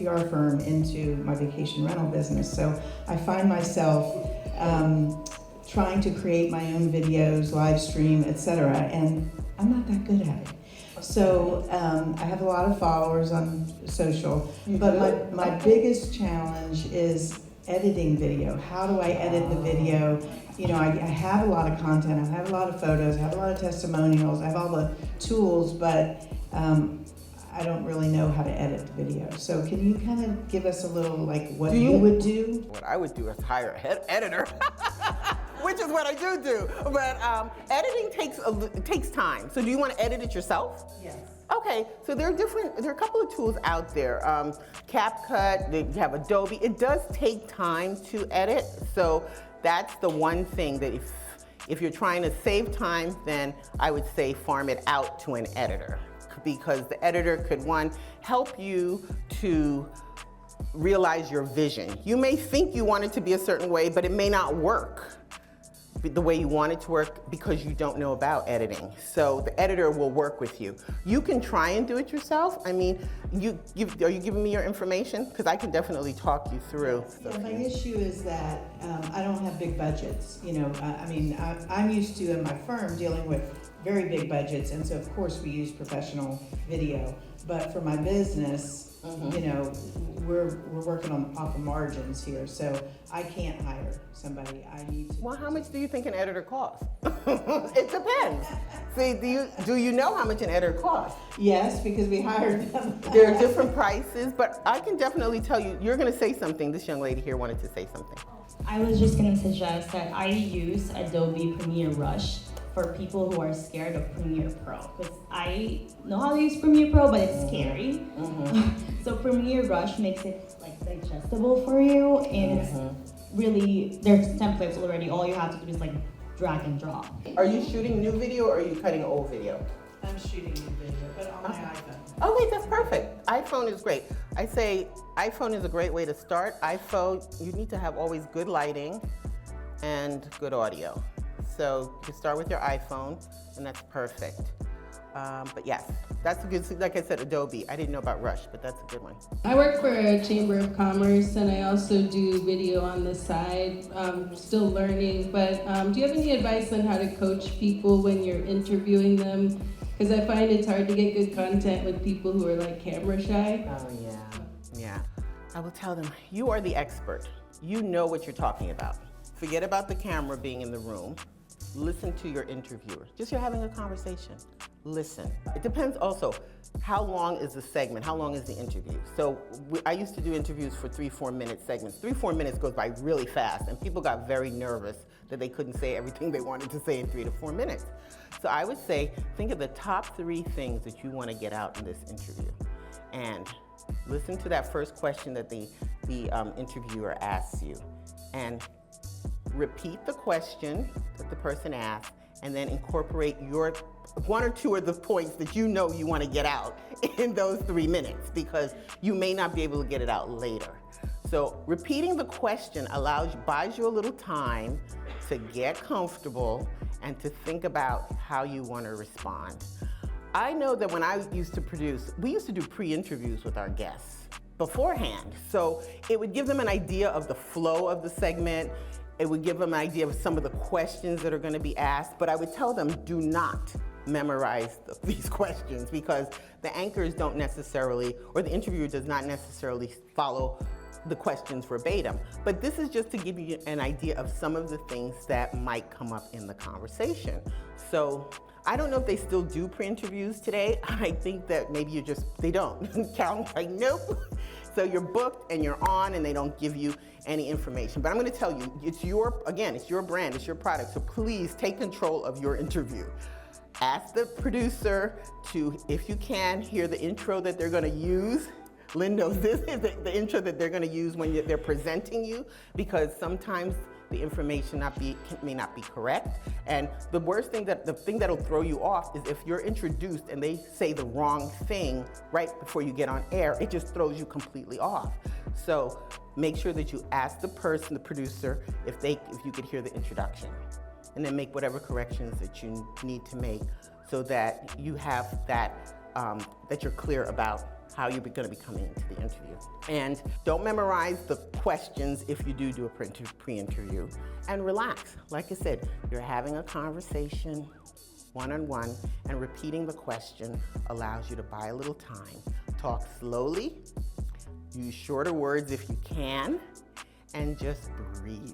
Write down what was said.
PR firm into my vacation rental business. So I find myself trying to create my own videos, live stream, etc. And I'm not that good at it. So I have a lot of followers on social, but my biggest challenge is editing video. How do I edit the video? You know, I have a lot of content, I have a lot of photos, I have a lot of testimonials, I have all the tools, but I don't really know how to edit the video. So can you kind of give us a little, like, what you would do? What I would do is hire a head editor, which is what I do. But editing takes time. So do you want to edit it yourself? Yes. Okay, so there are a couple of tools out there. CapCut, you have Adobe. It does take time to edit, so that's the one thing that if you're trying to save time, then I would say farm it out to an editor, because the editor could, one, help you to realize your vision. You may think you want it to be a certain way, but it may not work the way you want it to work because you don't know about editing. So the editor will work with you. You can try and do it yourself. I mean, are you giving me your information? Because I can definitely talk you through. Yeah, my issue is that I don't have big budgets. You know, I'm used to, in my firm, dealing with very big budgets, and so of course we use professional video. But for my business, you know, we're working off of margins here, so I can't hire somebody. I need to. Well, how much do you think an editor costs? It depends. See, do you know how much an editor costs? Yes, because we hired them. There are different prices, but I can definitely tell you, you're going to say something. This young lady here wanted to say something. I was just going to suggest that I use Adobe Premiere Rush for people who are scared of Premiere Pro, because I know how to use Premiere Pro, but it's scary. So Premiere Rush makes it like digestible for you, and it's really, there's templates already. All you have to do is like drag and drop. Are you shooting new video or are you cutting old video? I'm shooting new video, but on my iPhone. Oh wait, that's perfect. iPhone is great. I say iPhone is a great way to start. iPhone, you need to have always good lighting and good audio. So you start with your iPhone, and that's perfect. But yes, that's a good, like I said, Adobe. I didn't know about Rush, but that's a good one. I work for a Chamber of Commerce, and I also do video on the side. Still learning, but do you have any advice on how to coach people when you're interviewing them? Because I find it's hard to get good content with people who are like camera shy. Oh yeah. I will tell them, you are the expert. You know what you're talking about. Forget about the camera being in the room. Listen to your interviewer. Just you're having a conversation. Listen. It depends also, how long is the segment? How long is the interview? So I used to do interviews for 3-4 minute segments. 3-4 minutes goes by really fast, and people got very nervous that they couldn't say everything they wanted to say in 3 to 4 minutes. So I would say, think of the top 3 things that you want to get out in this interview. And listen to that first question that the interviewer asks you. And repeat the question that the person asked, and then incorporate your 1 or 2 of the points that you know you want to get out in those 3 minutes, because you may not be able to get it out later. So repeating the question buys you a little time to get comfortable and to think about how you want to respond. I know that when I used to produce, we used to do pre-interviews with our guests beforehand. So it would give them an idea of the flow of the segment. It would give them an idea of some of the questions that are going to be asked, but I would tell them, do not memorize these questions, because the anchors don't necessarily, or the interviewer does not necessarily follow the questions verbatim. But this is just to give you an idea of some of the things that might come up in the conversation. So I don't know if they still do pre-interviews today. I think that maybe they don't. Count like, nope. So you're booked and you're on, and they don't give you any information. But I'm going to tell you, it's your brand, it's your product, so please take control of your interview. Ask the producer to, if you can, hear the intro that they're going to use. Lynn knows this is the intro that they're going to use when they're presenting you, because sometimes the information may not be correct. And the worst thing, the thing that'll throw you off is if you're introduced and they say the wrong thing right before you get on air, it just throws you completely off. So make sure that you ask the producer, if you could hear the introduction, and then make whatever corrections that you need to make so that you have that, that you're clear about how you're going to be coming into the interview. And don't memorize the questions if you do a pre-interview. And relax. Like I said, you're having a conversation one-on-one, and repeating the question allows you to buy a little time. Talk slowly, use shorter words if you can, and just breathe.